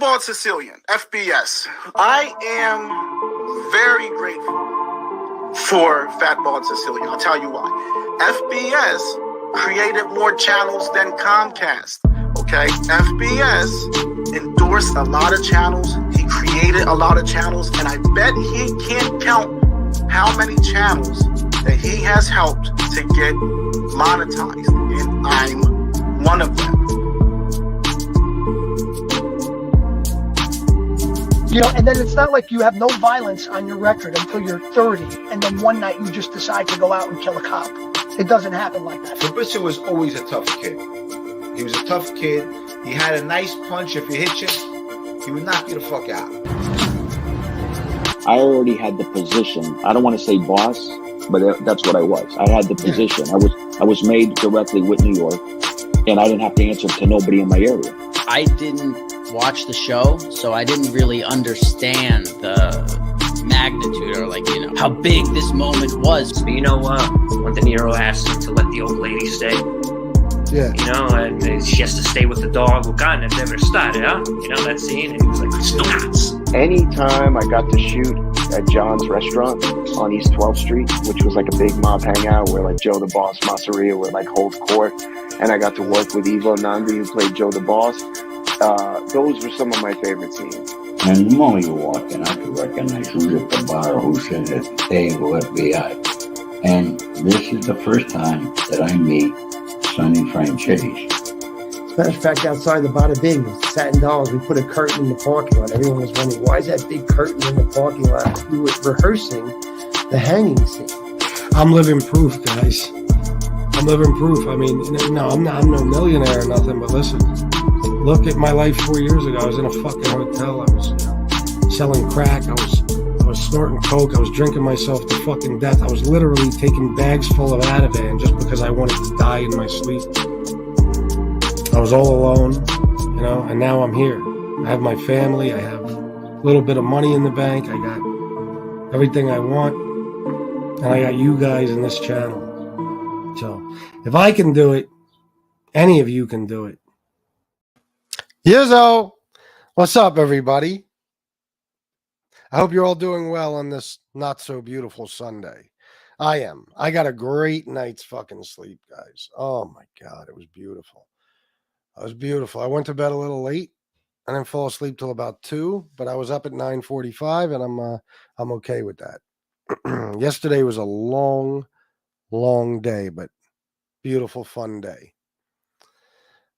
Bald-Sicilian, FBS. I am very grateful for Fat Bald-Sicilian. I'll tell you why. FBS created more channels than Comcast. Okay, FBS endorsed a lot of channels. He created a lot of channels, and I bet he can't count how many channels that he has helped to get monetized, and I'm one of them. You know, and then it's not like you have no violence on your record until you're 30, and then one night you just decide to go out and kill a cop. It doesn't happen like that. Fabrizio was always a tough kid. He was a tough kid. He had a nice punch. If you hit you, he would knock you the fuck out. I already had the position. I don't want to say boss, but that's what I was. I had the position. I was made directly with New York, and I didn't have to answer to nobody in my area. I didn't watch the show, so I didn't really understand the magnitude or, like, you know, how big this moment was. But you know what? When De Niro asked him to let the old lady stay, you know, and she has to stay with the dog. Well, God, I've never started, huh? You know, that scene, and he was like, "Stop." Anytime I got to shoot at John's restaurant on East 12th Street, which was like a big mob hangout where like Joe the Boss Masseria would like hold court, and I got to work with Ivo Nandi, who played Joe the Boss. Those were some of my favorite scenes. And the moment you walk in, I could recognize who's at the bar, who's at the table, FBI. And this is the first time that I meet Sonny Franchitti. As a matter of fact, outside the Bada Bing, Satin Dolls, we put a curtain in the parking lot. Everyone was wondering, why is that big curtain in the parking lot? We were rehearsing the hanging scene. I'm living proof, guys. I'm living proof. I mean, no, I'm no millionaire or nothing, but listen, look at my life 4 years ago. I was in a fucking hotel. I was selling crack. I was snorting coke. I was drinking myself to fucking death. I was literally taking bags full of Ativan just because I wanted to die in my sleep. I was all alone, you know, and now I'm here. I have my family. I have a little bit of money in the bank. I got everything I want. And I got you guys in this channel. So if I can do it, any of you can do it. Yizzo, what's up, everybody? I hope you're all doing well on this not so beautiful Sunday. I am. I got a great night's fucking sleep, guys. Oh my God, it was beautiful. It was beautiful. I went to bed a little late. I didn't fall asleep till about 2, but I was up at 9:45, and I'm okay with that. Yesterday was a long day, but beautiful, fun day.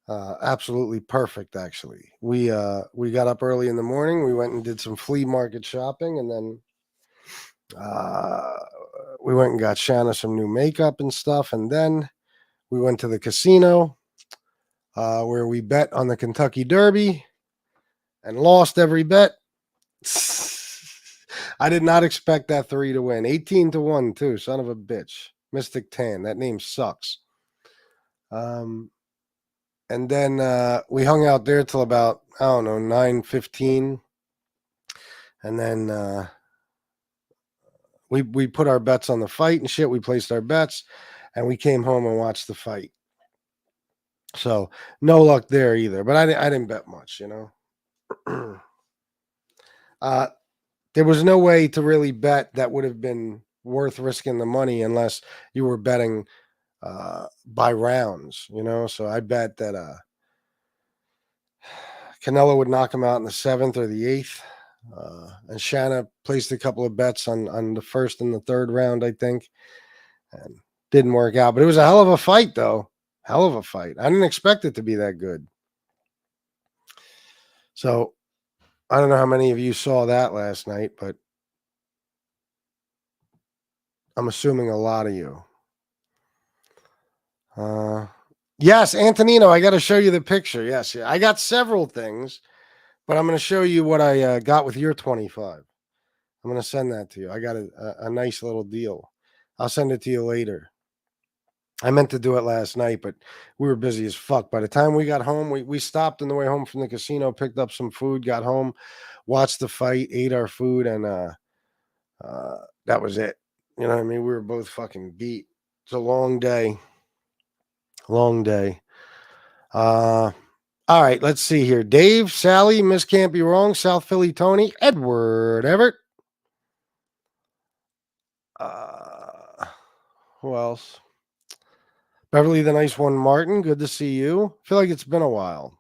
Absolutely perfect, actually. We got up early in the morning. We went and did some flea market shopping, and then we went and got Shanna some new makeup and stuff, and then we went to the casino where we bet on the Kentucky Derby and lost every bet. I did not expect that 3 to win. 18-1 too, son of a bitch. Mystic Tan, that name sucks. And then we hung out there till about, I don't know, 9:15. And then we put our bets on the fight and shit. We placed our bets, and we came home and watched the fight. So no luck there either. But I didn't bet much, you know. There was no way to really bet that would have been worth risking the money unless you were betting by rounds, you know. So I bet that Canelo would knock him out in the 7th or the 8th. And Shanna placed a couple of bets on the 1st and the 3rd round, I think. And didn't work out. But it was a hell of a fight, though. Hell of a fight. I didn't expect it to be that good. So I don't know how many of you saw that last night, but I'm assuming a lot of you. Yes, Antonino, I got to show you the picture. Yes, I got several things, but I'm going to show you what I got with your 25. I'm going to send that to you. I got a nice little deal. I'll send it to you later. I meant to do it last night, but we were busy as fuck. By the time we got home, we stopped on the way home from the casino, picked up some food, got home, watched the fight, ate our food, and that was it. You know what I mean? We were both fucking beat. It's a long day. Long day. All right, let's see here. Dave, Sally, Miss Can't Be Wrong, South Philly Tony, Edward Everett. Who else? Beverly the Nice One Martin, good to see you. Feel like it's been a while.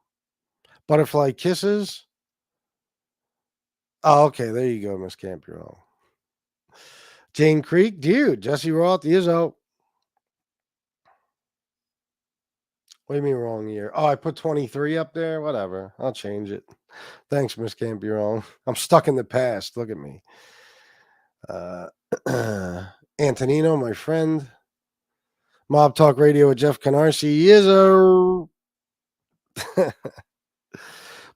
Butterfly Kisses. Oh, okay, there you go, Miss Can't Be Wrong. Jane Creek, dude. Jesse Roth, Izzo. What do you mean wrong year? Oh, I put 23 up there? Whatever. I'll change it. Thanks, Miss Can't Be Wrong. I'm stuck in the past. Look at me. Antonino, my friend. Mob Talk Radio with Jeff Canarsie. Izzo.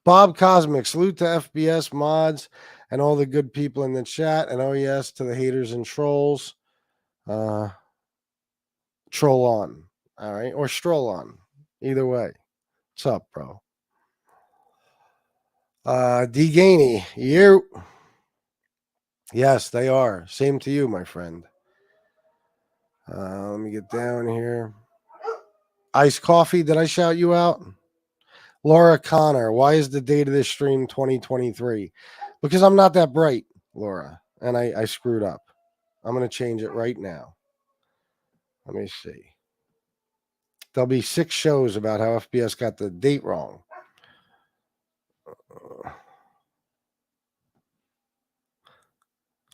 Bob Cosmic, salute to FBS mods and all the good people in the chat. And oh, yes, to the haters and trolls. Troll on. All right. Or stroll on. Either way. What's up, bro? D. Gainey, you. Yes, they are. Same to you, my friend. Let me get down here. Iced coffee. Did I shout you out? Laura Connor, why is the date of this stream 2023? Because I'm not that bright, Laura, and I screwed up. I'm going to change it right now. Let me see. There'll be 6 shows about how FBS got the date wrong.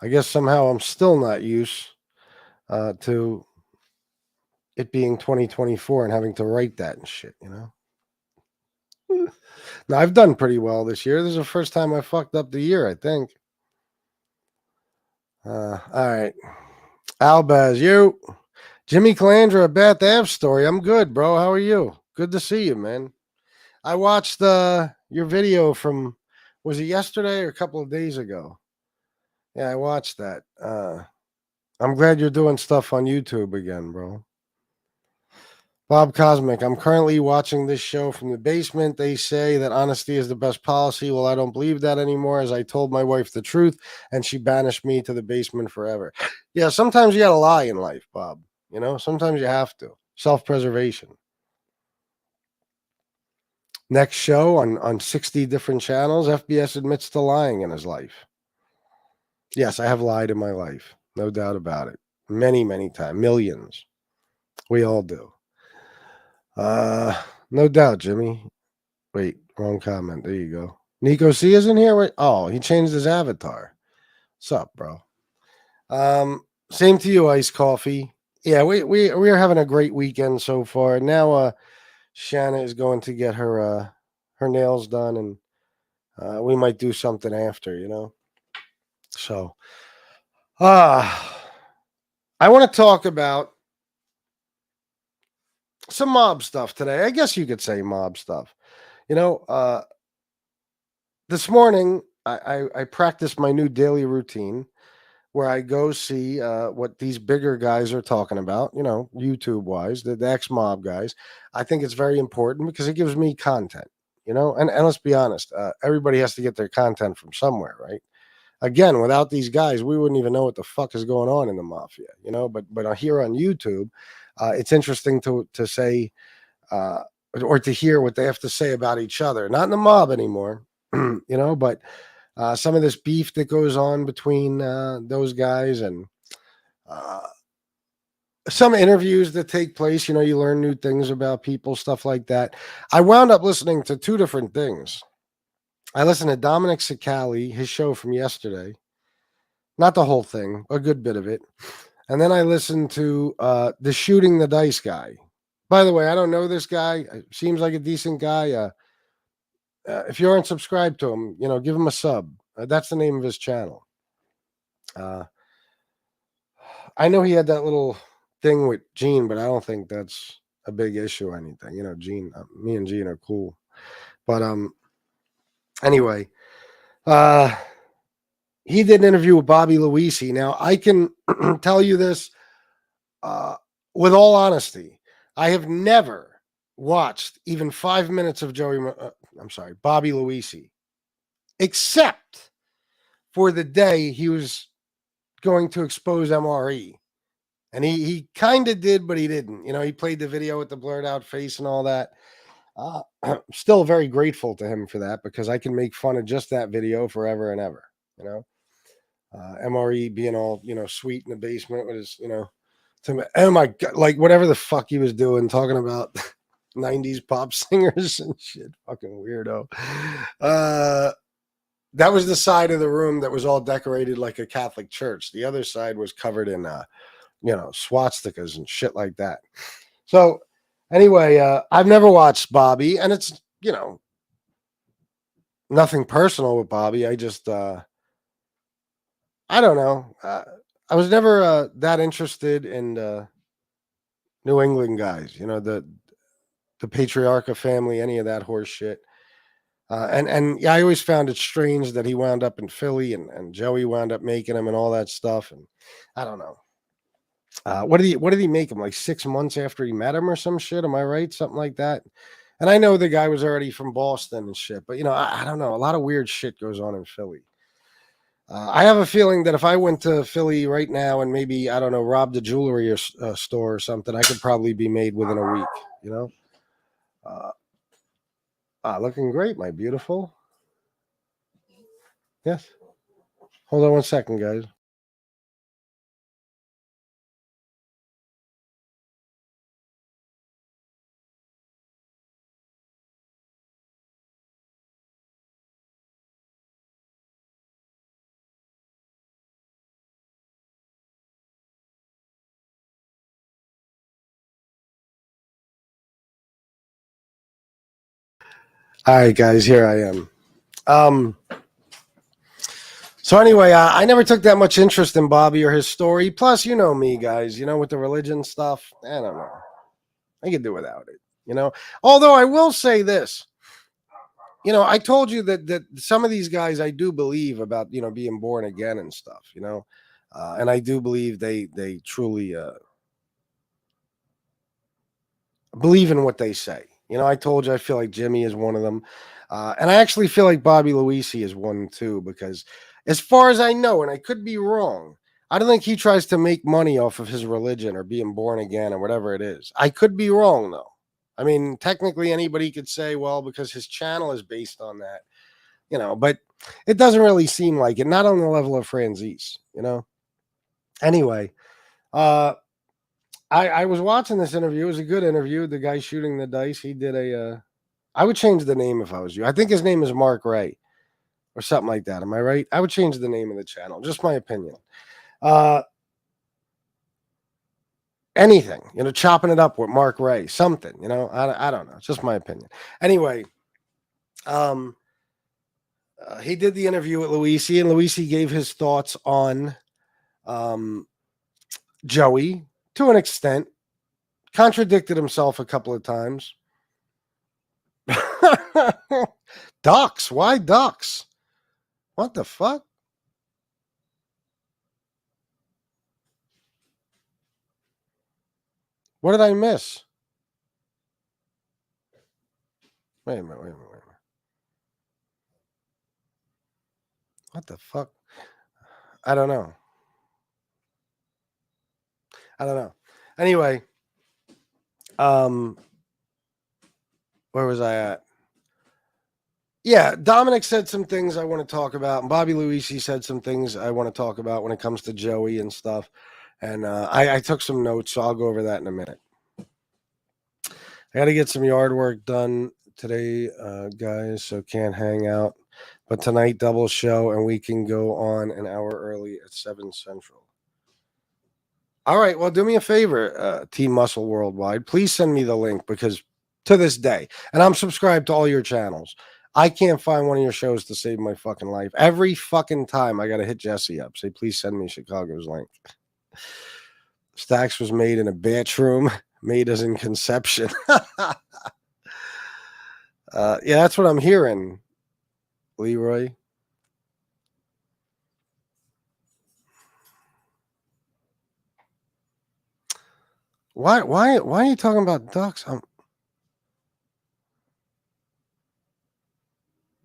I guess somehow I'm still not used to it being 2024 and having to write that and shit, you know? Now, I've done pretty well this year. This is the first time I fucked up the year, I think. All right. Albaz, you. Jimmy Calandra, Bath Ave story. I'm good, bro. How are you? Good to see you, man. I watched your video from, was it yesterday or a couple of days ago? Yeah, I watched that. I'm glad you're doing stuff on YouTube again, bro. Bob Cosmic, I'm currently watching this show from the basement. They say that honesty is the best policy. Well, I don't believe that anymore, as I told my wife the truth, and she banished me to the basement forever. Yeah, sometimes you got to lie in life, Bob. You know, sometimes you have to. Self-preservation. Next show on 60 different channels, FBS admits to lying in his life. Yes, I have lied in my life. No doubt about it. Many, many times. Millions. We all do. No doubt, Jimmy. Wait, wrong comment. There you go. Nico C is in here. Wait, oh, he changed his avatar. What's up, bro? Same to you, Ice Coffee. Yeah, we are having a great weekend so far. Now, Shanna is going to get her nails done, and we might do something after, you know. So, I want to talk about some mob stuff today. I guess you could say mob stuff. You know, this morning I practiced my new daily routine where I go see what these bigger guys are talking about, you know, YouTube-wise, the ex-mob guys. I think it's very important because it gives me content, you know, and let's be honest, everybody has to get their content from somewhere, right? Again, without these guys, we wouldn't even know what the fuck is going on in the mafia, you know, but here on YouTube, it's interesting to say or to hear what they have to say about each other. Not in the mob anymore, you know, but some of this beef that goes on between those guys and some interviews that take place. You know, you learn new things about people, stuff like that. I wound up listening to 2 different things. I listened to Dominic Cicale, his show from yesterday. Not the whole thing, a good bit of it. And then I listened to the Shooting the Dice guy. By the way, I don't know this guy. Seems like a decent guy. If you aren't subscribed to him, you know, give him a sub. That's the name of his channel. I know he had that little thing with Gene, but I don't think that's a big issue or anything. You know, Gene, me and Gene are cool. But anyway, he did an interview with Bobby Luisi. Now, I can tell you this with all honesty. I have never watched even 5 minutes of Bobby Luisi, except for the day he was going to expose MRE. And he kind of did, but he didn't. You know, he played the video with the blurred out face and all that. I'm still very grateful to him for that because I can make fun of just that video forever and ever. You know, MRE being all sweet in the basement with his oh my god, like whatever the fuck he was doing, talking about 90s pop singers and shit. Fucking weirdo. That was the side of the room that was all decorated like a Catholic church. The other side was covered in swastikas and shit like that. So anyway, I've never watched Bobby, and it's nothing personal with Bobby. I just I don't know. I was never that interested in New England guys, the patriarcha family, any of that horse shit. And yeah, I always found it strange that he wound up in Philly and Joey wound up making him and all that stuff. And I don't know. What did he make him, like 6 months after he met him or some shit? Am I right? Something like that. And I know the guy was already from Boston and shit, but I don't know. A lot of weird shit goes on in Philly. I have a feeling that if I went to Philly right now and maybe, I don't know, robbed a jewelry or store or something, I could probably be made within a week, looking great, my beautiful. Yes. Hold on one second, guys. All right, guys, here I am. So anyway, I never took that much interest in Bobby or his story. Plus, me, guys, with the religion stuff, I don't know. I could do without it, Although I will say this, I told you that some of these guys I do believe about, being born again and stuff, and I do believe they truly believe in what they say. I told you I feel like Jimmy is one of them. And I actually feel like Bobby Luisi is one too, because as far as I know, and I could be wrong, I don't think he tries to make money off of his religion or being born again or whatever it is. I could be wrong, though. I mean, technically anybody could say, well, because his channel is based on that, but it doesn't really seem like it, not on the level of Franzese, Anyway, I was watching this interview. It was a good interview. The guy shooting the dice, he did I would change the name if I was you. I think his name is Mark Ray or something like that. Am I right? I would change the name of the channel. Just my opinion. Anything, chopping it up with Mark Ray, something, I don't know. It's just my opinion. Anyway, he did the interview with Luisi, and Luisi gave his thoughts on Joey to an extent, contradicted himself a couple of times. Ducks? Why ducks? What the fuck? What did I miss? Wait a minute. What the fuck? I don't know. Anyway, where was I at? Yeah, Dominic said some things I want to talk about, and Bobby Luisi said some things I want to talk about when it comes to Joey and stuff. And I took some notes, so I'll go over that in a minute. I got to get some yard work done today, guys, so can't hang out. But tonight, double show, and we can go on an hour early at 7 Central. All right, well, do me a favor, Team Muscle Worldwide. Please send me the link, because to this day, and I'm subscribed to all your channels, I can't find one of your shows to save my fucking life. Every fucking time I got to hit Jesse up. Say, please send me Chicago's link. Stacks was made in a bathroom, made as in conception. Yeah, that's what I'm hearing, Leroy. Why are you talking about ducks?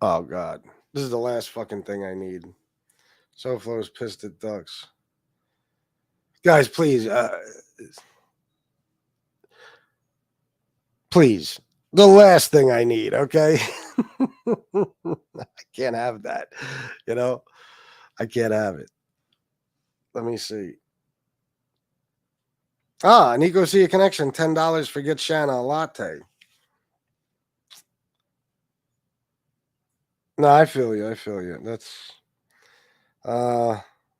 Oh God, this is the last fucking thing I need. SoFlo's pissed at ducks. Guys, please, please, the last thing I need, okay? I can't have that, you know? I can't have it. Let me see. Nico see a connection, $10 for Get Shanna a latte. No, I feel you. That's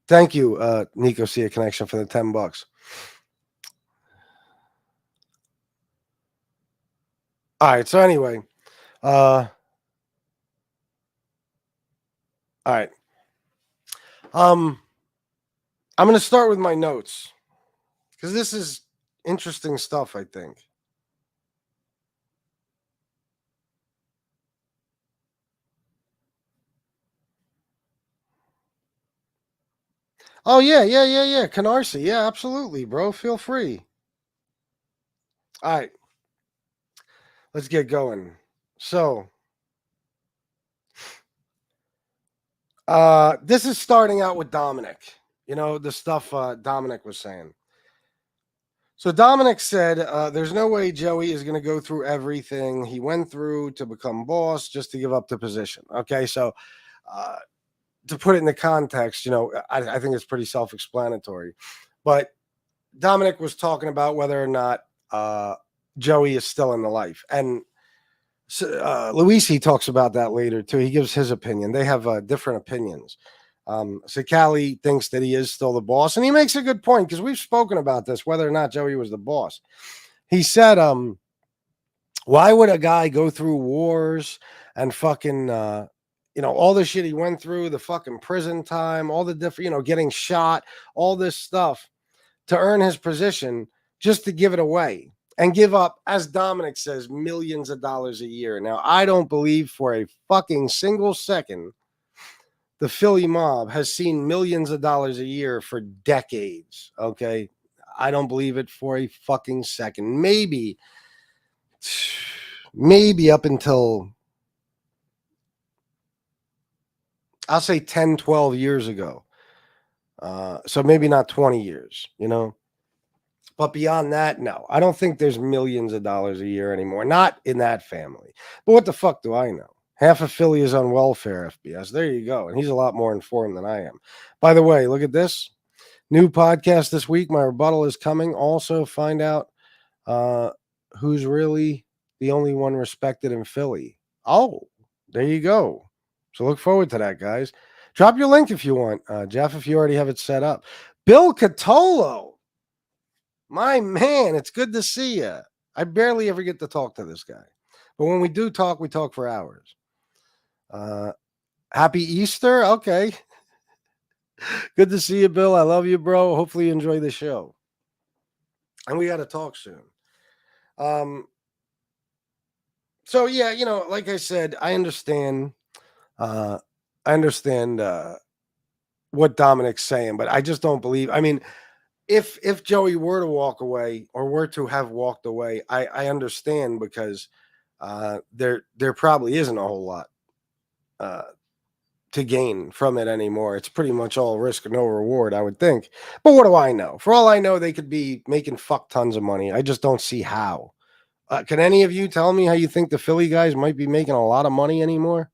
thank you, Nico see a connection for the $10. All right, so anyway, all right. I'm going to start with my notes because this is interesting stuff, I think. Oh, yeah. Canarsie. Yeah, absolutely, bro. Feel free. All right. Let's get going. So, this is starting out with Dominic. You know, the stuff Dominic was saying. So Dominic said, there's no way Joey is going to go through everything he went through to become boss just to give up the position. Okay, so to put it in the context, you know, I think it's pretty self-explanatory. But Dominic was talking about whether or not Joey is still in the life. And Luisi talks about that later, too. He gives his opinion. They have different opinions. Cicale thinks that he is still the boss, and he makes a good point because we've spoken about this, whether or not Joey was the boss. He said, why would a guy go through wars and fucking, all the shit he went through, the fucking prison time, all the different, getting shot, all this stuff to earn his position just to give it away and give up, as Dominic says, millions of dollars a year. Now, I don't believe for a fucking single second the Philly mob has seen millions of dollars a year for decades, okay? I don't believe it for a fucking second. Maybe up until, I'll say 10, 12 years ago. So maybe not 20 years, But beyond that, no. I don't think there's millions of dollars a year anymore. Not in that family. But what the fuck do I know? Half of Philly is on welfare, FBS. There you go. And he's a lot more informed than I am. By the way, look at this. New podcast this week. My rebuttal is coming. Also find out who's really the only one respected in Philly. Oh, there you go. So look forward to that, guys. Drop your link if you want, Jeff, if you already have it set up. Bill Catolo. My man, it's good to see you. I barely ever get to talk to this guy. But when we do talk, we talk for hours. Happy Easter. Okay. Good to see you, Bill. I love you, bro. Hopefully you enjoy the show. And we got to talk soon. So yeah, like I said, I understand what Dominic's saying, but I just don't believe. I mean, if Joey were to walk away or were to have walked away, I understand because there probably isn't a whole lot to gain from it anymore. It's pretty much all risk and no reward, I would think. But what do I know? For all I know, they could be making fuck tons of money. I just don't see how. Can any of you tell me how you think the Philly guys might be making a lot of money anymore?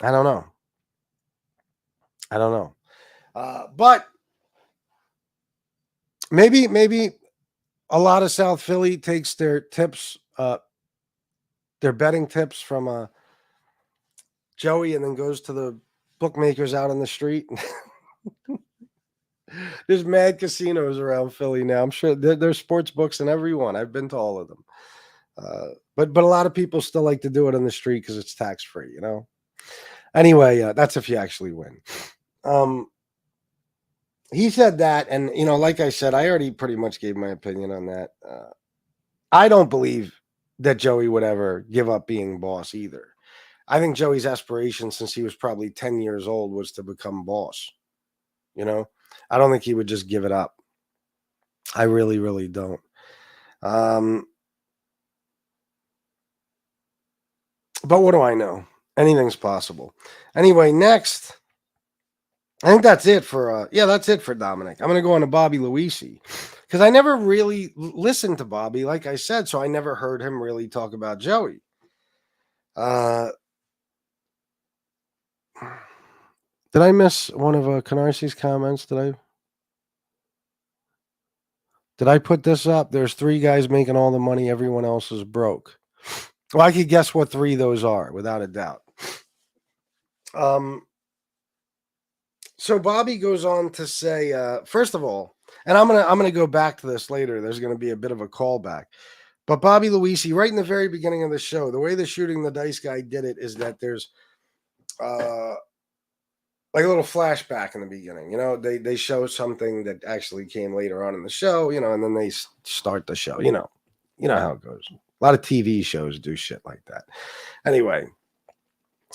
I don't know. But maybe a lot of South Philly takes their tips, their betting tips from Joey, and then goes to the bookmakers out on the street. There's mad casinos around Philly now. I'm sure there's sports books in every one. I've been to all of them. But a lot of people still like to do it on the street because it's tax free, Anyway, that's if you actually win. He said that, and like I said, I already pretty much gave my opinion on that. I don't believe that Joey would ever give up being boss either. I think Joey's aspiration since he was probably 10 years old was to become boss. I don't think he would just give it up. I really, really don't. But what do I know? Anything's possible. Anyway, next, I think that's it for that's it for Dominic. I'm going to go on to Bobby Luisi. because I never really listened to Bobby, like I said, so I never heard him really talk about Joey. Did I miss one of Canarsi's comments? Did I put this up? There's 3 guys making all the money. Everyone else is broke. Well, I could guess what 3 those are, without a doubt. So Bobby goes on to say, first of all, and I'm gonna go back to this later. There's gonna be a bit of a callback. But Bobby Luisi, right in the very beginning of the show, the way the Shooting the Dice guy did it is that there's like a little flashback in the beginning. They show something that actually came later on in the show, and then they start the show. You know how it goes. A lot of TV shows do shit like that. Anyway,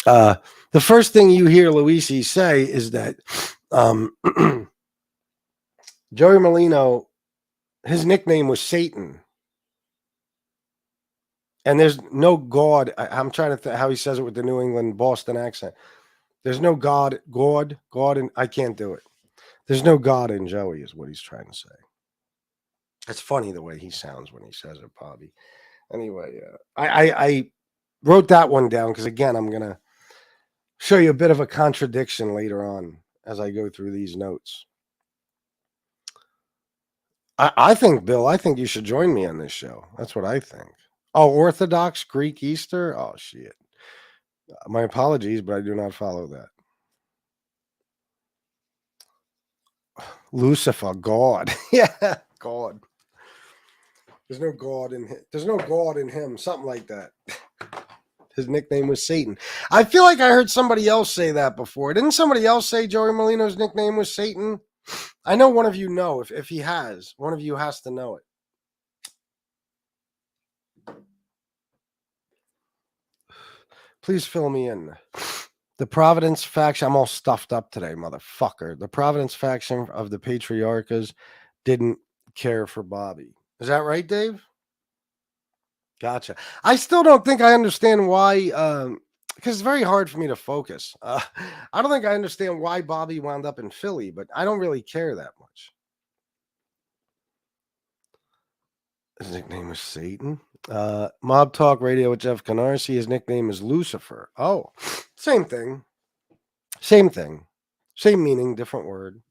the first thing you hear Luisi say is that Joey Molino, his nickname was Satan. And there's no God. I'm trying to think how he says it with the New England Boston accent. There's no God, and I can't do it. There's no God in Joey is what he's trying to say. It's funny the way he sounds when he says it, Bobby. Anyway, I wrote that one down because, again, I'm going to show you a bit of a contradiction later on as I go through these notes. I think, Bill, you should join me on this show. That's what I think. Oh, Orthodox Greek Easter? Oh, shit. My apologies, but I do not follow that. Lucifer, God. Yeah, God. There's no God in him. There's no God in him. Something like that. His nickname was Satan. I feel like I heard somebody else say that before. Didn't somebody else say Joey Molino's nickname was Satan? I know one of you know. If he has, one of you has to know it. Please fill me in. The Providence faction, I'm all stuffed up today, motherfucker. The Providence faction of the Patriarchas didn't care for Bobby. Is that right, Dave? Gotcha. I still don't think I understand why, because it's very hard for me to focus. I don't think I understand why Bobby wound up in Philly, but I don't really care that much. His nickname is Satan. Mob Talk Radio with Jeff Canarsi. His nickname is Lucifer. Oh, same thing. Same thing. Same meaning, different word.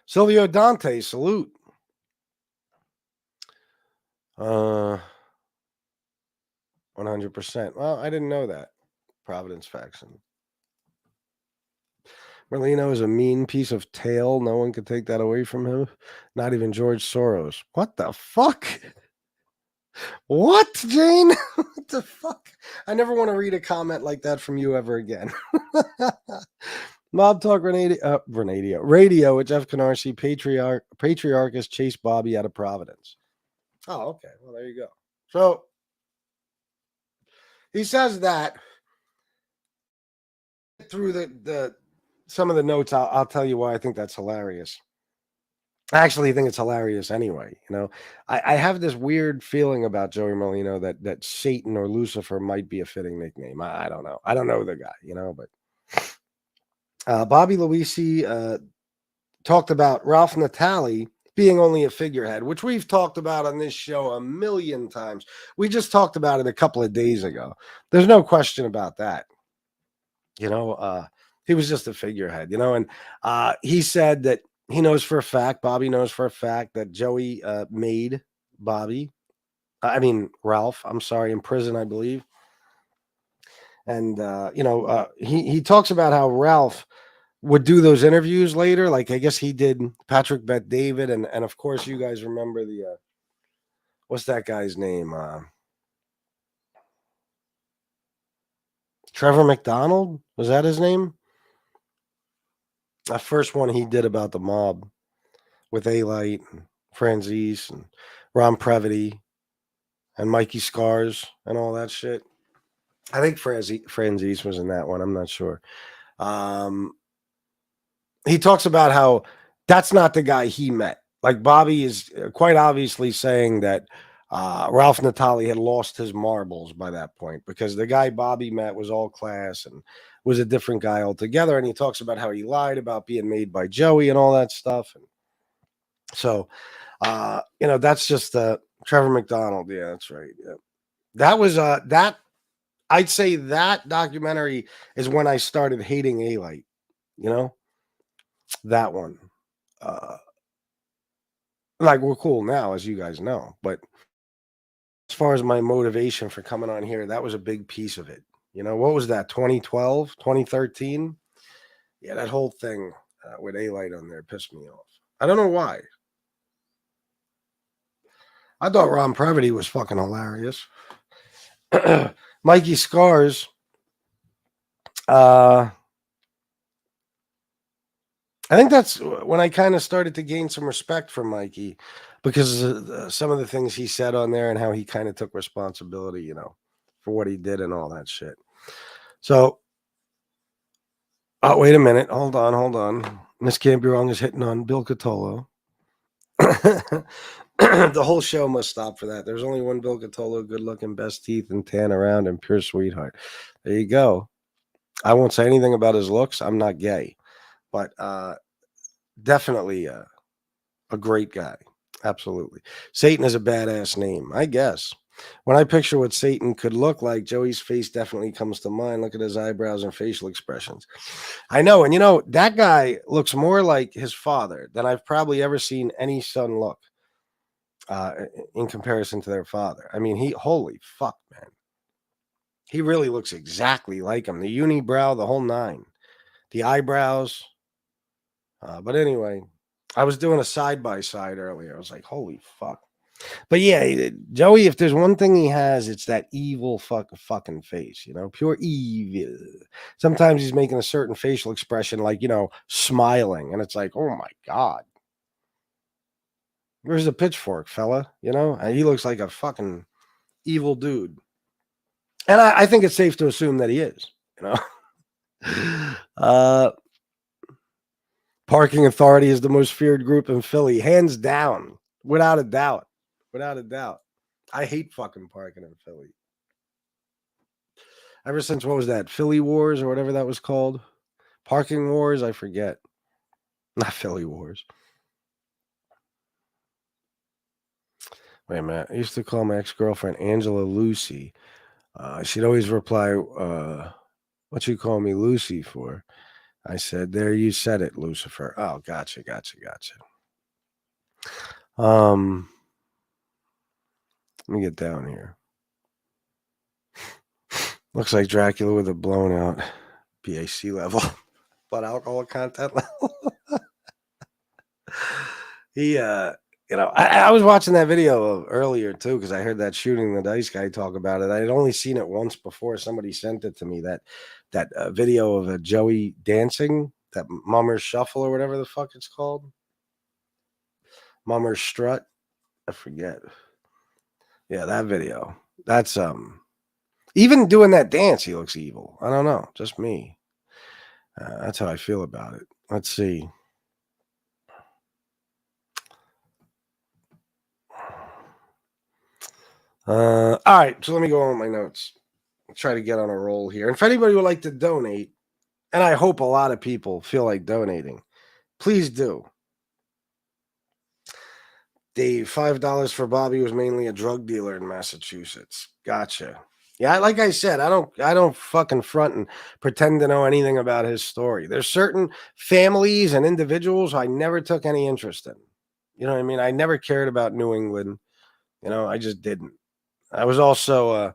Silvio Dante, salute. 100%. Well, I didn't know that. Providence faction. Merlino is a mean piece of tail. No one could take that away from him. Not even George Soros. What the fuck? What, Jane? What the fuck? I never want to read a comment like that from you ever again. Mob Talk Radio with Jeff Canarsi. Patriarch has chased Bobby out of Providence. Oh, okay. Well, there you go. So he says that through the some of the notes. I'll tell you why I think that's hilarious. I actually think it's hilarious anyway. I have this weird feeling about Joey Molino that Satan or Lucifer might be a fitting nickname. I don't know. I don't know the guy, but Bobby Luisi talked about Ralph Natale being only a figurehead, which we've talked about on this show a million times. We just talked about it a couple of days ago. There's no question about that. He was just a figurehead, and he said that he knows for a fact, Bobby knows for a fact that Joey made Ralph, in prison, I believe. And, he talks about how Ralph would do those interviews later. Like, I guess he did Patrick Bet David. And of course, you guys remember what's that guy's name? Trevor McDonald? Was that his name? That first one he did about the mob with A-Light and Franzese and Ron Previty and Mikey Scars and all that shit. I think Franzese was in that one. I'm not sure. He talks about how that's not the guy he met. Like, Bobby is quite obviously saying that Ralph Natale had lost his marbles by that point because the guy Bobby met was all class and was a different guy altogether. And he talks about how he lied about being made by Joey and all that stuff. And so That's just Trevor McDonald. Yeah, that's right. Yeah. That was that. I'd say that documentary is when I started hating A-Light. That one. Like, we're cool now, as you guys know, but as far as my motivation for coming on here, that was a big piece of it. What was that? 2012, 2013? Yeah, that whole thing with A-Light on there pissed me off. I don't know why. I thought Ron Previty was fucking hilarious. Mikey Scars. I think that's when I kind of started to gain some respect for Mikey, because some of the things he said on there and how he kind of took responsibility, for what he did and all that shit. So, wait a minute. Hold on. Miss Can't Be Wrong is hitting on Bill Catolo. The whole show must stop for that. There's only one Bill Catolo, good looking, best teeth and tan around, and pure sweetheart. There you go. I won't say anything about his looks. I'm not gay, but definitely a great guy. Absolutely. Satan is a badass name, I guess. When I picture what Satan could look like, Joey's face definitely comes to mind. Look at his eyebrows and facial expressions. I know. And that guy looks more like his father than I've probably ever seen any son look in comparison to their father. I mean, holy fuck, man. He really looks exactly like him. The unibrow, the whole nine. The eyebrows. But anyway, I was doing a side-by-side earlier. I was like, holy fuck. But yeah, Joey, if there's one thing he has, it's that evil fucking face, pure evil. Sometimes he's making a certain facial expression like, smiling. And it's like, oh my God. Where's the pitchfork, fella? And he looks like a fucking evil dude. And I think it's safe to assume that he is, Parking Authority is the most feared group in Philly, hands down, without a doubt. Without a doubt. I hate fucking parking in Philly. Ever since, what was that? Philly Wars or whatever that was called? Parking Wars? I forget. Not Philly Wars. Wait a minute. I used to call my ex-girlfriend Angela Lucy. She'd always reply, what you call me Lucy for? I said, there, you said it, Lucifer. Oh, gotcha. Let me get down here. Looks like Dracula with a blown out BAC level, blood alcohol content level. He, I was watching that video earlier too, because I heard that Shooting the Dice guy talk about it. I had only seen it once before. Somebody sent it to me, that video of a Joey dancing, that Mummer's Shuffle or whatever the fuck it's called. Mummer's Strut. I forget. Yeah, that video. That's even doing that dance, he looks evil. I don't know, just me. That's how I feel about it. Let's see. All right, so let me go on with my notes. I'll try to get on a roll here. And if anybody would like to donate, and I hope a lot of people feel like donating, please do. The $5 for Bobby was mainly a drug dealer in Massachusetts. Gotcha. Yeah, like I said, I don't fucking front and pretend to know anything about his story. There's certain families and individuals I never took any interest in. You know what I mean? I never cared about New England. I just didn't. I was also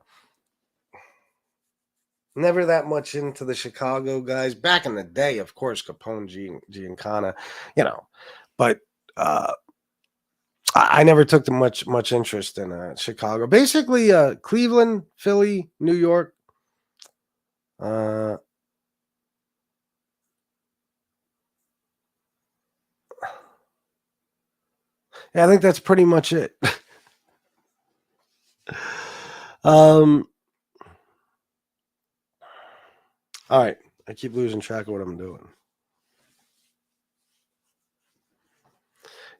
never that much into the Chicago guys. Back in the day, of course, Capone, Giancana, but I never took much interest in Chicago. Basically, Cleveland, Philly, New York. Yeah, I think that's pretty much it. All right. I keep losing track of what I'm doing.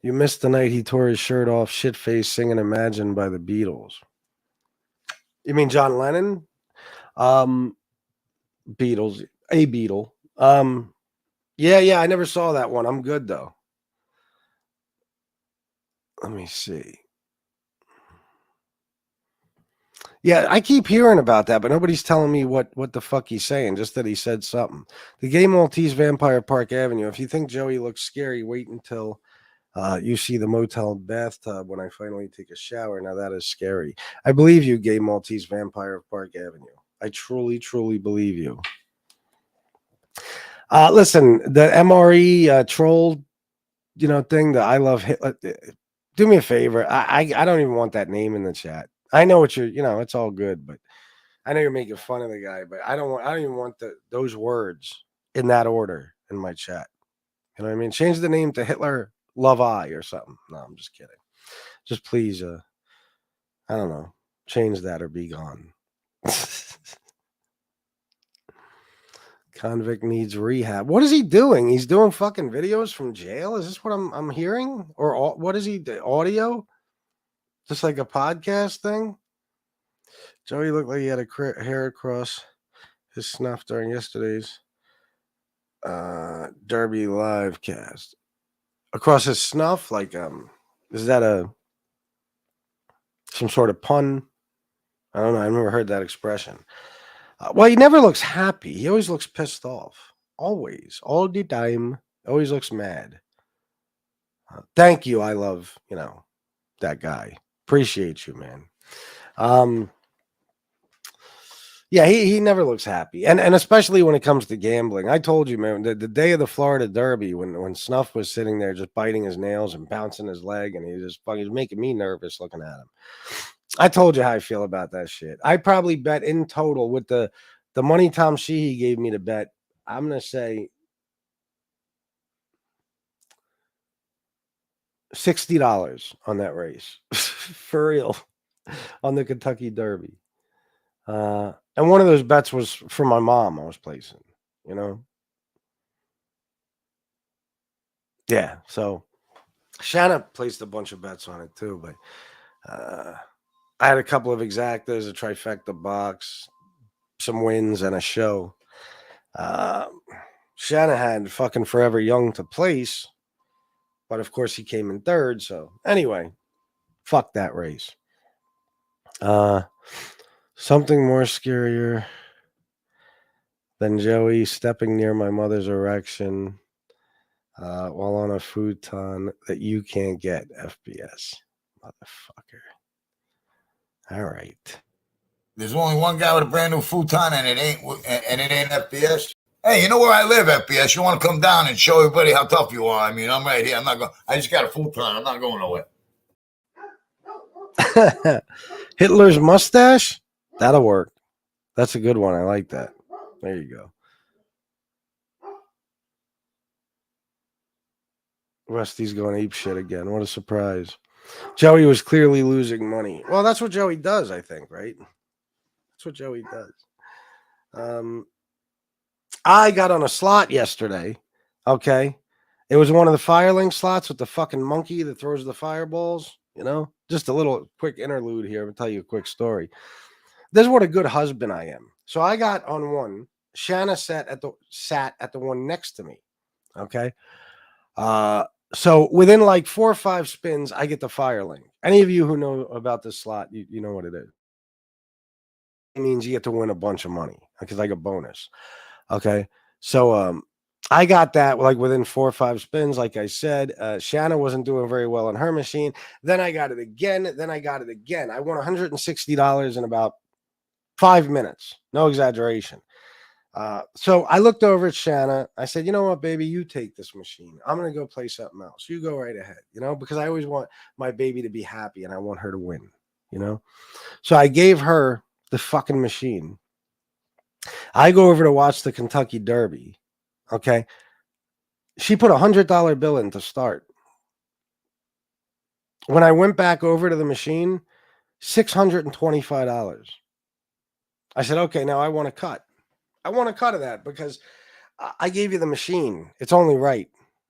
You missed the night he tore his shirt off, shit-faced, singing Imagine by the Beatles. You mean John Lennon? Beatles. A Beatle. Yeah, I never saw that one. I'm good, though. Let me see. Yeah, I keep hearing about that, but nobody's telling me what the fuck he's saying, just that he said something. The Gay Maltese Vampire Park Avenue. If you think Joey looks scary, wait until you see the motel bathtub when I finally take a shower. Now that is scary. I believe you, Gay Maltese Vampire Park Avenue. I truly, truly believe you. Listen, the MRE troll, thing that I love Hitler. Do me a favor. I don't even want that name in the chat. I know what you're, it's all good, but I know you're making fun of the guy, but I don't even want those words in that order in my chat. You know what I mean? Change the name to Hitler Love I or something. No, I'm just kidding. Just please, I don't know, change that or be gone. Convict needs rehab. What is he doing? He's doing fucking videos from jail. Is this what I'm hearing? Or what is he? Audio? Just like a podcast thing? Joey looked like he had a hair across his snuff during yesterday's Derby live cast. Across his snuff? Like, is that some sort of pun? I don't know. I've never heard that expression. Well, he never looks happy. He always looks pissed off. Always. All the time. Always looks mad. Thank you. I love, that guy. Appreciate you, man. Yeah, he never looks happy. And especially when it comes to gambling. I told you, man, the day of the Florida Derby, when Snuff was sitting there just biting his nails and bouncing his leg, and he was making me nervous looking at him. I told you how I feel about that shit. I probably bet in total with the money Tom Sheehy gave me to bet, I'm going to say $60 on that race. For real. On the Kentucky Derby. And one of those bets was for my mom I was placing, Yeah, so Shanna placed a bunch of bets on it too, but I had a couple of exactas, a trifecta box, some wins, and a show. Shanna had fucking Forever Young to place, but of course he came in third. So anyway, fuck that race. Something more scarier than Joey stepping near my mother's erection while on a futon that you can't get, FBS. Motherfucker. All right. There's only one guy with a brand new futon, and it ain't FBS. Hey, you know where I live, FBS? You want to come down and show everybody how tough you are? I mean, I'm right here. I'm not going. I just got a futon. I'm not going nowhere. Hitler's mustache? That'll work. That's a good one. I like that. There you go. Rusty's going ape shit again. What a surprise. Joey was clearly losing money. Well, that's what Joey does, I think, right? That's what Joey does. I got on a slot yesterday. Okay. It was one of the Firelink slots with the fucking monkey that throws the fireballs. Just a little quick interlude here. I'll tell you a quick story. This is what a good husband I am. So I got on one. Shanna sat at the one next to me. Okay. So within like 4 or 5 spins, I get the Firelink. Any of you who know about this slot, you know what it is. It means you get to win a bunch of money. Like it's like a bonus. Okay. So I got that like within 4 or 5 spins. Like I said, Shanna wasn't doing very well on her machine. Then I got it again. I won $160 in about 5 minutes. No exaggeration. So I looked over at Shanna. I said, you know what, baby, you take this machine. I'm going to go play something else. You go right ahead, because I always want my baby to be happy and I want her to win, So I gave her the fucking machine. I go over to watch the Kentucky Derby. Okay. She put $100 bill in to start. When I went back over to the machine, $625. I said, okay, now I want a cut. I want a cut of that because I gave you the machine. It's only right.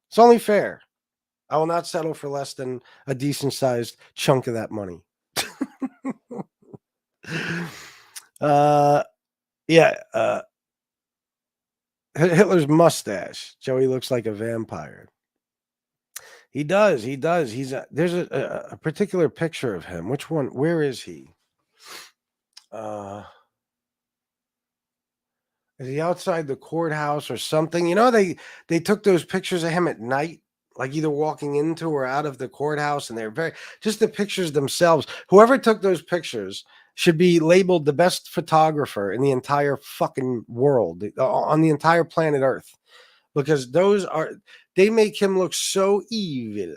It's only fair. I will not settle for less than a decent sized chunk of that money. Hitler's mustache. Joey looks like a vampire. He does. He does. There's a particular picture of him. Which one? Where is he? Is he outside the courthouse or something? You know, they took those pictures of him at night, like either walking into or out of the courthouse, and they're very just the pictures themselves. Whoever took those pictures should be labeled the best photographer in the entire fucking world, on the entire planet Earth, because they make him look so evil.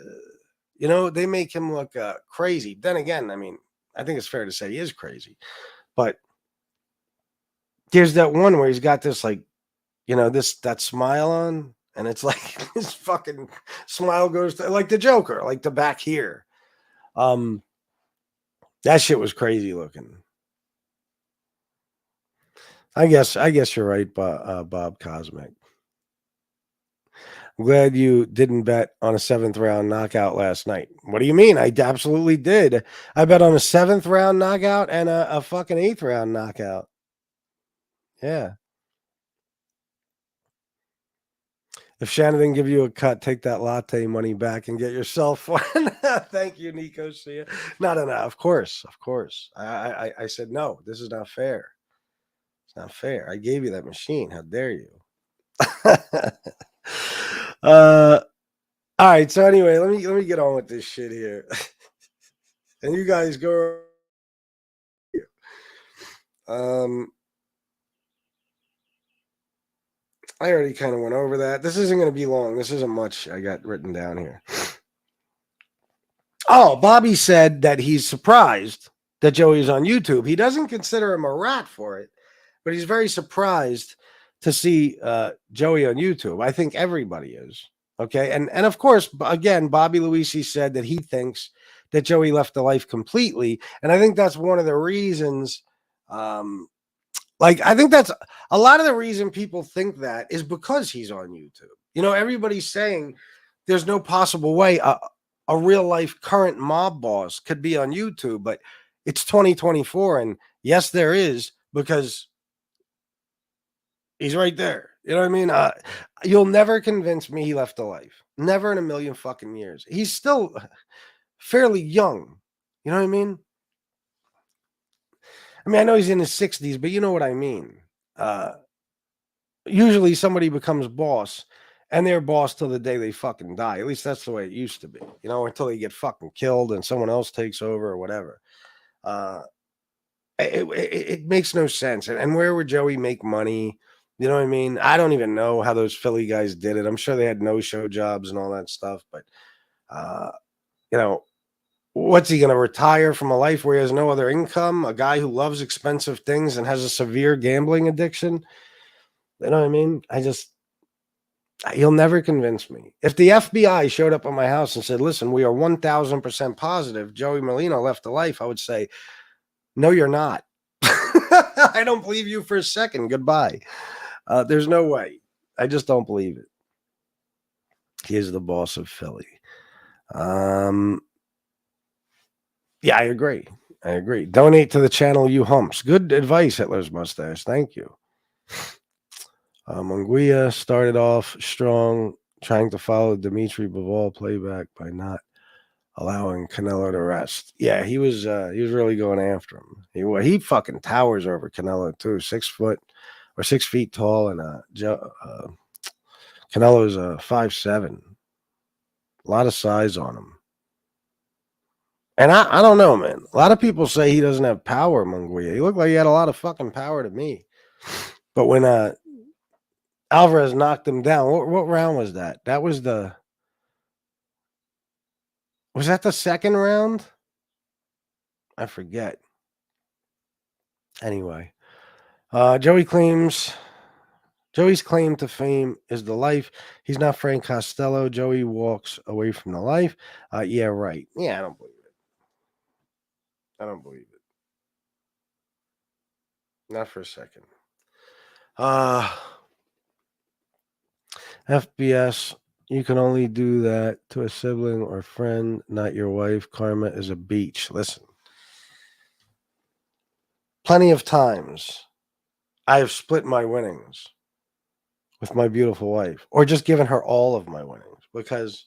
You know, they make him look crazy. Then again, I mean, I think it's fair to say he is crazy, but there's that one where he's got this, like, you know, that smile on, and it's like his fucking smile goes to, like the Joker, like the back here. That shit was crazy looking. I guess you're right, Bob Cosmic. I'm glad you didn't bet on a 7th round knockout last night. What do you mean? I absolutely did. I bet on a 7th round knockout and a fucking 8th round knockout. Yeah. If Shannon didn't give you a cut, take that latte money back and get yourself one. Thank you, Nico. See ya. No. Of course. I said no. This is not fair. It's not fair. I gave you that machine. How dare you? All right. So anyway, let me get on with this shit here, and you guys go. I already kind of went over that. This isn't going to be long. This isn't much I got written down here. Oh, Bobby said that he's surprised that Joey's on YouTube. He doesn't consider him a rat for it, but he's very surprised to see Joey on YouTube. I think everybody is. Okay. And of course, again, Bobby Luisi said that he thinks that Joey left the life completely. And I think that's one of the reasons. I think that's a lot of the reason people think that is because he's on YouTube. You know, everybody's saying there's no possible way a real life current mob boss could be on YouTube, but it's 2024. And yes, there is, because he's right there. You know what I mean? You'll never convince me he left the life. Never in a million fucking years. He's still fairly young. You know what I mean? I know he's in his 60s, but you know what I mean. Usually somebody becomes boss, and they're boss till the day they fucking die. At least that's the way it used to be. You know, until they get fucking killed and someone else takes over or whatever. It makes no sense. And where would Joey make money? You know what I mean? I don't even know how those Philly guys did it. I'm sure they had no-show jobs and all that stuff. But, you know, what's he going to retire from a life where he has no other income? A guy who loves expensive things and has a severe gambling addiction? You know what I mean? He'll never convince me. If the FBI showed up at my house and said, listen, we are 1000% positive Joey Molino left the life, I would say, no, you're not. I don't believe you for a second. Goodbye. There's no way. I just don't believe it. He is the boss of Philly. Yeah, I agree. Donate to the channel, you humps. Good advice, Hitler's mustache. Thank you. Munguia started off strong, trying to follow Dimitri Bivol playback by not allowing Canelo to rest. Yeah, he was really going after him. He fucking towers over Canelo too. 6 foot or 6 feet tall, and Canelo's 5'7". A lot of size on him. And I don't know, man. A lot of people say he doesn't have power, Munguia. He looked like he had a lot of fucking power to me. But when Alvarez knocked him down, what round was that? Was that the second round? I forget. Anyway, Joey's claim to fame is the life. He's not Frank Costello. Joey walks away from the life. Yeah, right. Yeah, I don't believe it. Not for a second. FBS, you can only do that to a sibling or friend, not your wife. Karma is a beach. Listen. Plenty of times I have split my winnings with my beautiful wife, or just given her all of my winnings, because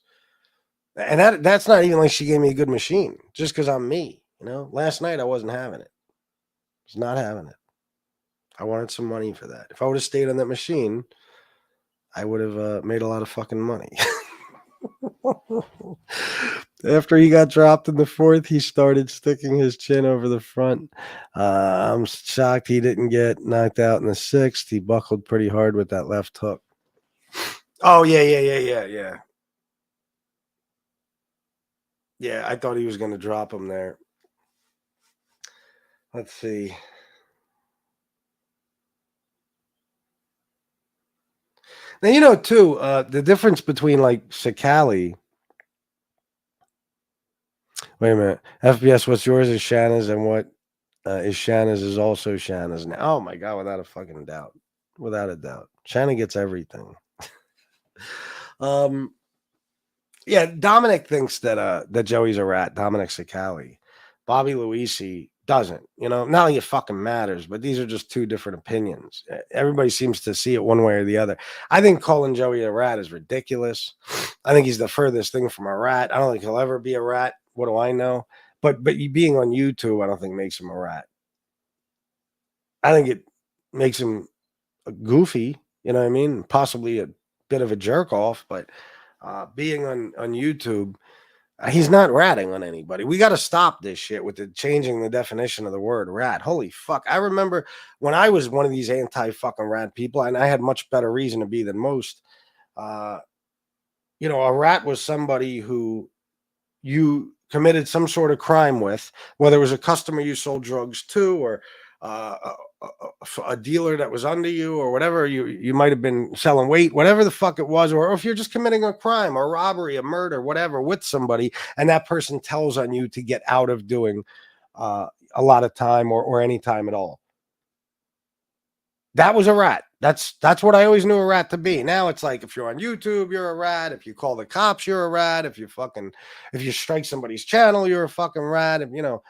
And that's not even like she gave me a good machine, just because I'm me. You know, last night I wasn't having it. I was not having it. I wanted some money for that. If I would have stayed on that machine, I would have made a lot of fucking money. After he got dropped in the fourth, he started sticking his chin over the front. I'm shocked he didn't get knocked out in the sixth. He buckled pretty hard with that left hook. Oh, yeah. Yeah, I thought he was going to drop him there. Let's see. Now, you know, too, the difference between like Cicale. Wait a minute. FBS, what's yours is Shanna's, and what is Shanna's is also Shanna's. Now, oh my God, without a fucking doubt. Without a doubt. Shanna gets everything. Yeah, Dominic thinks that Joey's a rat, Dominic Cicale. Bobby Luisi doesn't. You know, not like it fucking matters, but these are just two different opinions. Everybody seems to see it one way or the other. I think calling Joey a rat is ridiculous. I think he's the furthest thing from a rat. I don't think he'll ever be a rat. What do I know? But being on YouTube, I don't think makes him a rat. I think it makes him goofy, you know what I mean? Possibly a bit of a jerk off, but being on YouTube, he's not ratting on anybody. We got to stop this shit with the changing the definition of the word rat. Holy fuck. I remember when I was one of these anti-fucking rat people, and I had much better reason to be than most. You know, a rat was somebody who you committed some sort of crime with, whether it was a customer you sold drugs to, or a dealer that was under you, or whatever. You might have been selling weight, whatever the fuck it was, or if you're just committing a crime, a robbery, a murder, whatever, with somebody, and that person tells on you to get out of doing a lot of time or any time at all. That was a rat. That's what I always knew a rat to be. Now it's like, if you're on YouTube, you're a rat. If you call the cops, you're a rat. If you strike somebody's channel, you're a fucking rat. If, you know,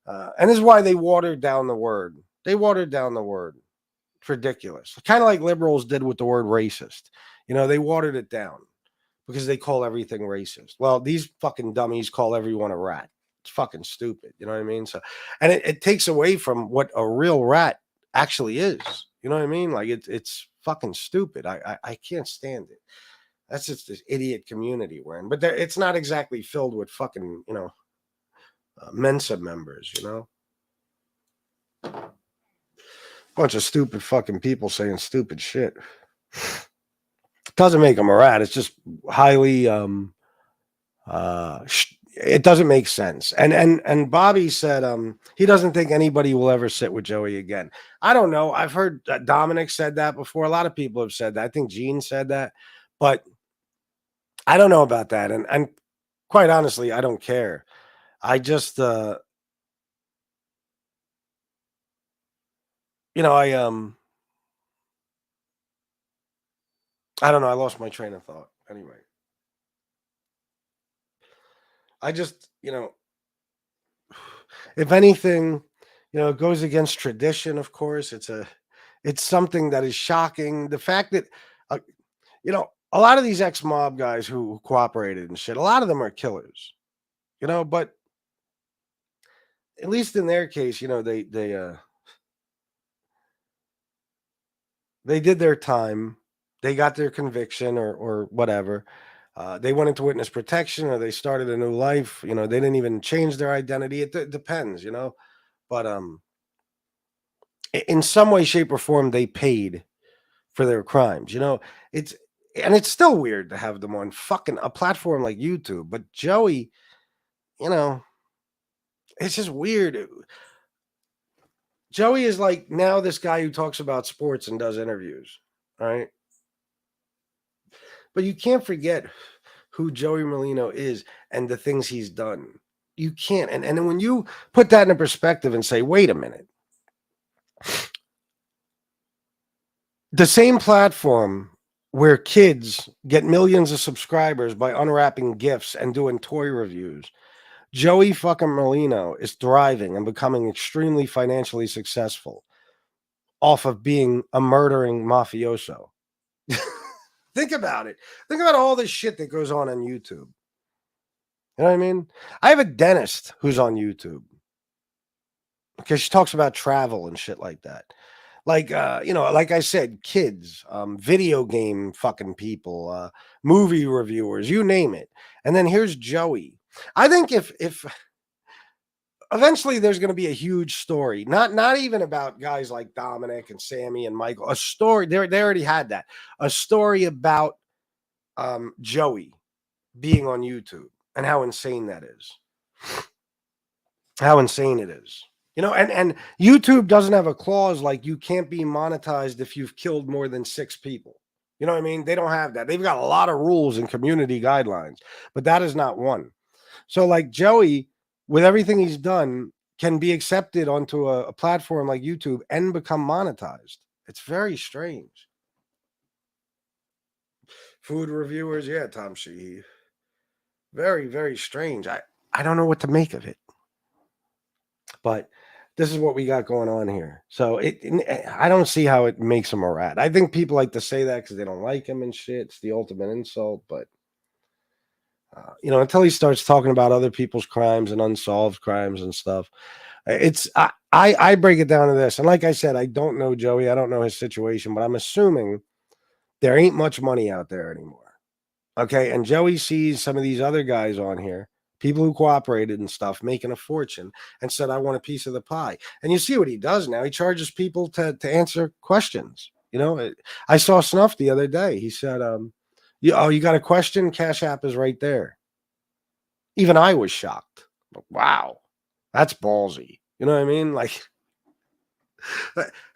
and this is why they watered down the word. They watered down the word. It's ridiculous. Kind of like liberals did with the word racist. You know, they watered it down because they call everything racist. Well, these fucking dummies call everyone a rat. It's fucking stupid. You know what I mean? So, and it takes away from what a real rat actually is. You know what I mean? Like it's fucking stupid. I can't stand it. That's just this idiot community we're in. But it's not exactly filled with fucking, you know, Mensa members, you know? Bunch of stupid fucking people saying stupid shit. Doesn't make them a rat. It's just highly it doesn't make sense. And Bobby said he doesn't think anybody will ever sit with Joey again. I don't know. I've heard Dominic said that before. A lot of people have said that. I think Gene said that, but I don't know about that. And quite honestly, I don't care. I just you know, I don't know. I lost my train of thought. Anyway, I just, you know, if anything, you know, it goes against tradition. Of course, it's something that is shocking. The fact that, you know, a lot of these ex-mob guys who cooperated and shit, a lot of them are killers, you know, but at least in their case, you know, they did their time. They got their conviction or whatever. They went into witness protection, or they started a new life. You know, they didn't even change their identity. It depends, you know. But in some way, shape, or form, they paid for their crimes. You know, it's still weird to have them on fucking a platform like YouTube. But Joey, you know, it's just weird. Joey is like now this guy who talks about sports and does interviews, right? But you can't forget who Joey Molino is and the things he's done. You can't. And when you put that in perspective and say, wait a minute, the same platform where kids get millions of subscribers by unwrapping gifts and doing toy reviews, Joey fucking Molino is thriving and becoming extremely financially successful off of being a murdering mafioso. Think about it. Think about all this shit that goes on YouTube. You know what I mean? I have a dentist who's on YouTube because she talks about travel and shit like that. Like, like I said, kids, video game fucking people, movie reviewers, you name it. And then here's Joey. I think if eventually there's going to be a huge story, not even about guys like Dominic and Sammy and Michael, a story, they already had that, a story about Joey being on YouTube and how insane that is. How insane it is. And YouTube doesn't have a clause like you can't be monetized if you've killed more than 6 people. You know what I mean? They don't have that. They've got a lot of rules and community guidelines, but that is not one. So like Joey, with everything he's done, can be accepted onto a platform like YouTube and become monetized. It's very strange. Food reviewers, yeah, Tom Sheehy. Very, very strange. I don't know what to make of it. But this is what we got going on here. So I don't see how it makes him a rat. I think people like to say that because they don't like him and shit. It's the ultimate insult. But, until he starts talking about other people's crimes and unsolved crimes and stuff, I break it down to this. And like I said, I don't know Joey. I don't know his situation, but I'm assuming there ain't much money out there anymore. Okay. And Joey sees some of these other guys on here, people who cooperated and stuff, making a fortune, and said, I want a piece of the pie. And you see what he does now. He charges people to answer questions. I saw Snuff the other day. He said, you got a question? Cash App is right there. Even I was shocked. Wow, that's ballsy. You know what I mean? Like,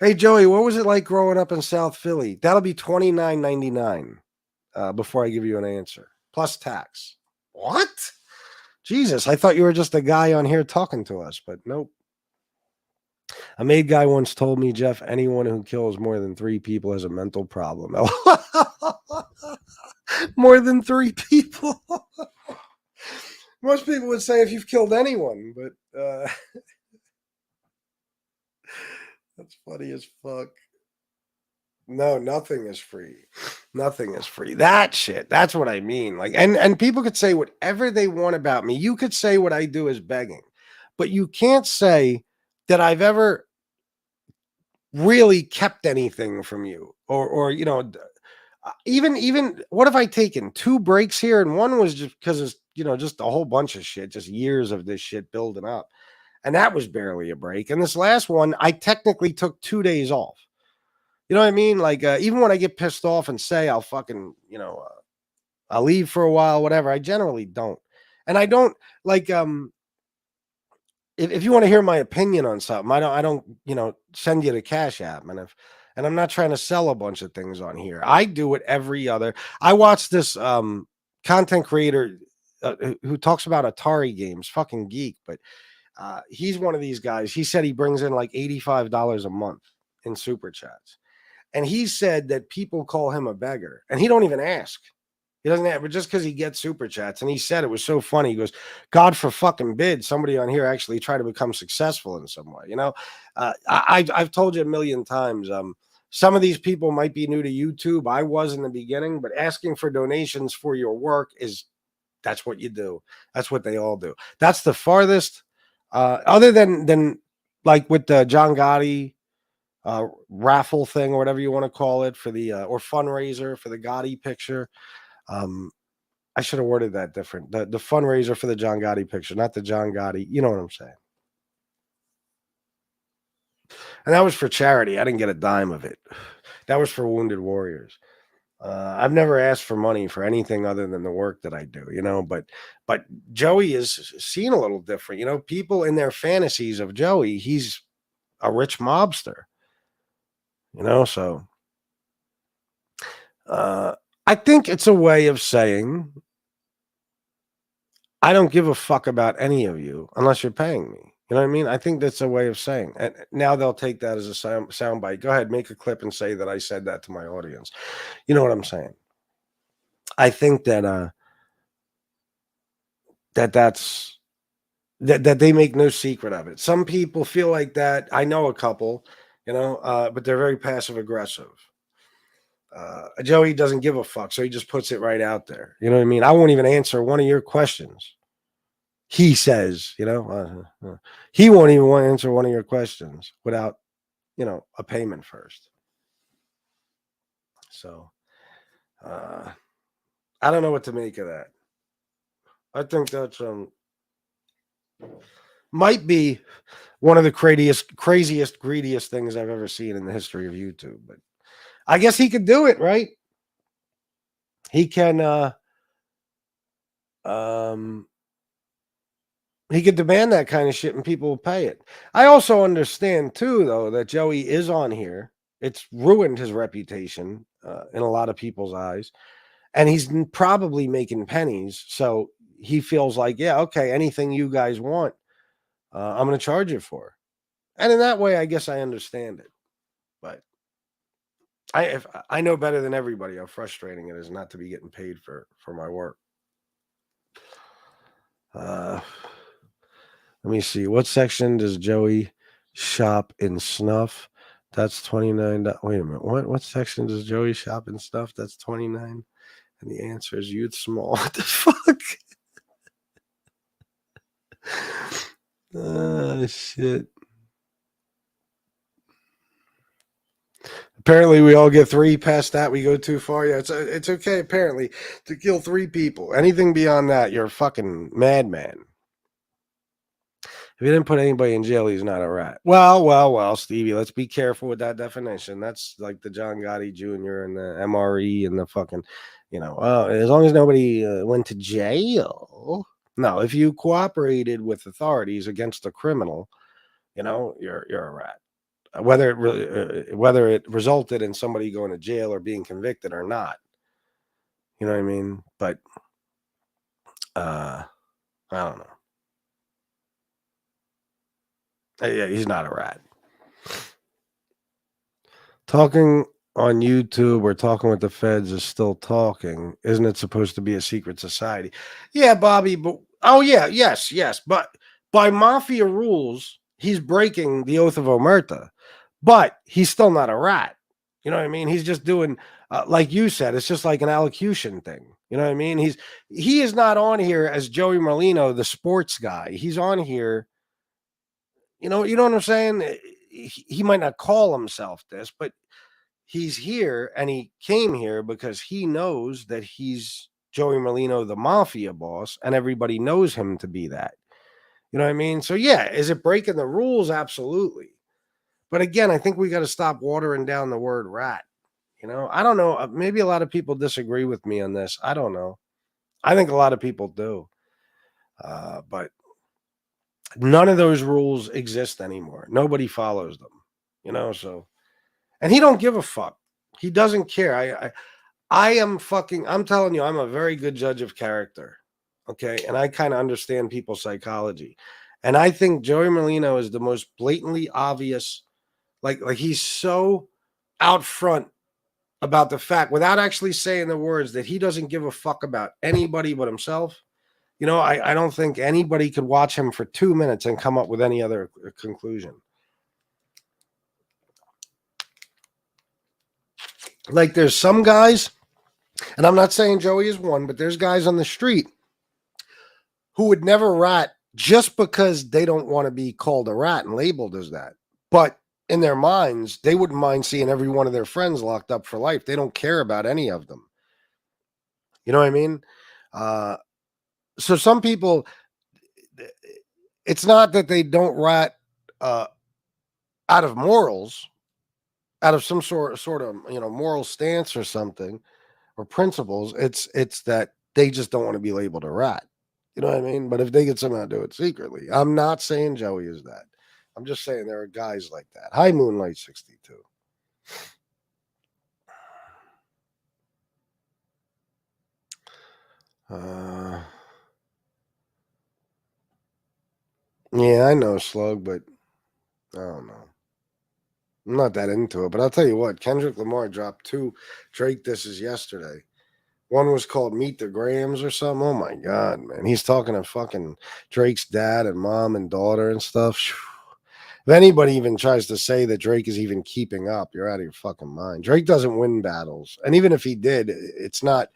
hey, Joey, what was it like growing up in South Philly? That'll be $29.99 before I give you an answer, plus tax. What? Jesus, I thought you were just a guy on here talking to us, but nope. A maid guy once told me, Jeff, anyone who kills more than 3 people has a mental problem. More than 3 people. Most people would say if you've killed anyone, but that's funny as fuck. No, nothing is free. Nothing is free. That shit. That's what I mean. Like, and people could say whatever they want about me. You could say what I do is begging, but you can't say that I've ever really kept anything from you, or even what have I taken 2 breaks here, and one was just because it's just a whole bunch of shit, just years of this shit building up, and that was barely a break. And this last one, I technically took 2 days off. You know what I mean? Like, even when I get pissed off and say I'll fucking, I'll leave for a while, whatever, I generally don't. And I don't like, if you want to hear my opinion on something, I don't, send you the Cash App. And I'm not trying to sell a bunch of things on here. I do it every other. I watched this, content creator who talks about Atari games, fucking geek, but, he's one of these guys. He said he brings in like $85 a month in super chats. And he said that people call him a beggar, and he don't even ask. He doesn't have, but just because he gets super chats. And he said it was so funny. He goes, God for fucking bid, somebody on here actually try to become successful in some way. I've told you a million times. Some of these people might be new to YouTube. I was in the beginning, but asking for donations for your work that's what you do. That's what they all do. That's the farthest, other than like with the John Gotti raffle thing or whatever you want to call it for the or fundraiser for the Gotti picture. I should have worded that different. The fundraiser for the John Gotti picture, not the John Gotti. You know what I'm saying? And that was for charity. I didn't get a dime of it. That was for Wounded Warriors. I've never asked for money for anything other than the work that I do, but Joey is seen a little different. People in their fantasies of Joey, he's a rich mobster. So I think it's a way of saying I don't give a fuck about any of you unless you're paying me. You know what I mean? I think that's a way of saying. And now they'll take that as a sound bite. Go ahead, make a clip and say that I said that to my audience. You know what I'm saying? I think that that they make no secret of it. Some people feel like that. I know a couple. But they're very passive aggressive. Joey doesn't give a fuck, so he just puts it right out there. You know what I mean? I won't even answer one of your questions. he says, he won't even want to answer one of your questions without, a payment first. So, I don't know what to make of that. I think that's might be one of the craziest, greediest things I've ever seen in the history of YouTube. But I guess he could do it, right? He can he could demand that kind of shit and people will pay it. I also understand too, though, that Joey is on here. It's ruined his reputation in a lot of people's eyes. And he's probably making pennies. So he feels like, yeah, okay, anything you guys want, I'm going to charge it for. And in that way, I guess I understand it. But I know better than everybody how frustrating it is not to be getting paid for my work. Let me see. What section does Joey shop in snuff? That's $29. Wait a minute. What section does Joey shop in stuff? That's $29. And the answer is youth small. What the fuck? Shit. Apparently, we all get 3. Past that, we go too far. Yeah, it's okay, apparently, to kill 3 people. Anything beyond that, you're a fucking madman. If you didn't put anybody in jail, he's not a rat. Well, Stevie, let's be careful with that definition. That's like the John Gotti Jr. and the MRE and the fucking, as long as nobody went to jail. No, if you cooperated with authorities against a criminal, you're a rat. Whether it resulted in somebody going to jail or being convicted or not, you know what I mean? But I don't know. Yeah, he's not a rat. Talking on YouTube or talking with the feds is still talking. Isn't it supposed to be a secret society? Yeah, Bobby, but yes. But by mafia rules, he's breaking the oath of omerta. But he's still not a rat. You know what I mean? He's just doing, like you said, it's just like an allocution thing. You know what I mean? He is not on here as Joey Merlino, the sports guy. He's on here. You know what I'm saying? He might not call himself this, but he's here and he came here because he knows that he's Joey Merlino, the mafia boss, and everybody knows him to be that. You know what I mean? So yeah, is it breaking the rules? Absolutely. But again, I think we got to stop watering down the word rat. I don't know. Maybe a lot of people disagree with me on this. I don't know. I think a lot of people do. But none of those rules exist anymore. Nobody follows them, so, and he don't give a fuck. He doesn't care. I'm telling you, I'm a very good judge of character. Okay. And I kind of understand people's psychology. And I think Joey Merlino is the most blatantly obvious. Like he's so out front about the fact without actually saying the words that he doesn't give a fuck about anybody but himself. I don't think anybody could watch him for 2 minutes and come up with any other conclusion. Like there's some guys, and I'm not saying Joey is one, but there's guys on the street who would never rat just because they don't want to be called a rat and labeled as that. But in their minds, they wouldn't mind seeing every one of their friends locked up for life. They don't care about any of them. You know what I mean? So some people, it's not that they don't rat out of morals, out of some sort of moral stance or something or principles. It's that they just don't want to be labeled a rat. You know what I mean? But if they could somehow do it secretly, I'm not saying Joey is that. I'm just saying there are guys like that. Hi, Moonlight 62. Yeah, I know, Slug, but I don't know. I'm not that into it, but I'll tell you what, Kendrick Lamar dropped 2 Drake disses yesterday. One was called Meet the Grahams or something. Oh my God, man. He's talking to fucking Drake's dad and mom and daughter and stuff. If anybody even tries to say that Drake is even keeping up, you're out of your fucking mind. Drake doesn't win battles. And even if he did, it's not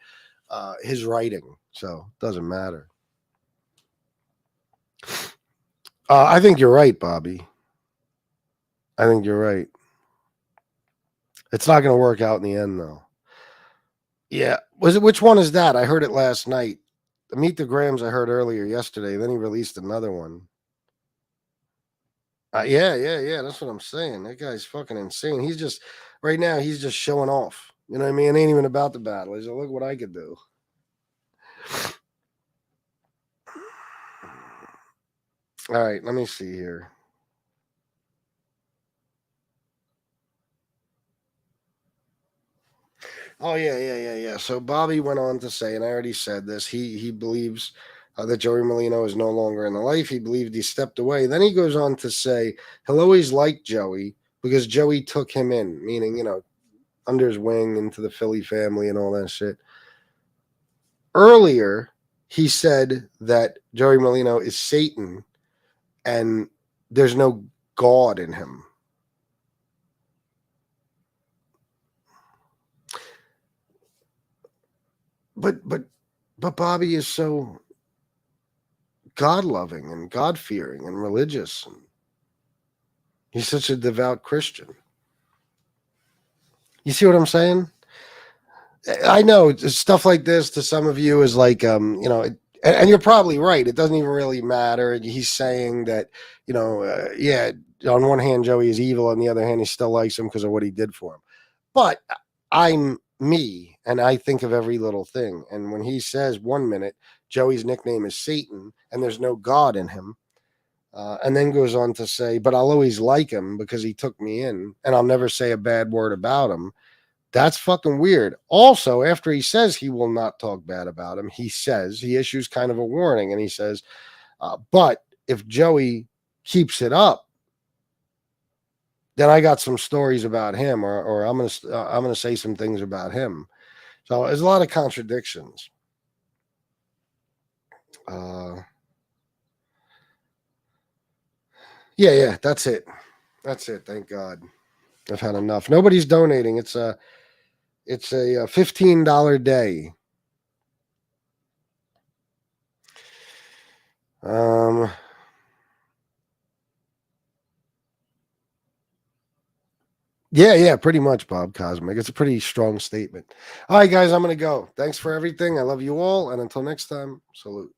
his writing. So it doesn't matter. I think you're right, Bobby. I think you're right. It's not going to work out in the end, though. Yeah. Which one is that? I heard it last night. The Meet the Grams I heard earlier yesterday. Then he released another one. Yeah. That's what I'm saying. That guy's fucking insane. He's just, right now, he's just showing off. You know what I mean? It ain't even about the battle. He's like, look what I could do. All right, let me see here. Oh, yeah. So Bobby went on to say, and I already said this, he believes that Joey Molino is no longer in the life. He believed he stepped away. Then he goes on to say he'll always like Joey because Joey took him in, meaning, under his wing into the Philly family and all that shit. Earlier, he said that Joey Molino is Satan and there's no God in him. But Bobby is so God-loving and God-fearing and religious. And he's such a devout Christian. You see what I'm saying? I know stuff like this to some of you is like, and you're probably right. It doesn't even really matter. He's saying that, on one hand, Joey is evil. On the other hand, he still likes him because of what he did for him. But I'm me, and I think of every little thing. And when he says 1 minute, Joey's nickname is Satan, and there's no God in him, and then goes on to say, but I'll always like him because he took me in, and I'll never say a bad word about him. That's fucking weird. Also, after he says he will not talk bad about him, he issues kind of a warning, and he says, but if Joey keeps it up, then I got some stories about him, or I'm gonna say some things about him. So there's a lot of contradictions. Yeah, that's it. Thank God. I've had enough. Nobody's donating. It's a $15 day. Yeah, pretty much, Bob Cosmic. It's a pretty strong statement. All right, guys, I'm going to go. Thanks for everything. I love you all. And until next time, salute.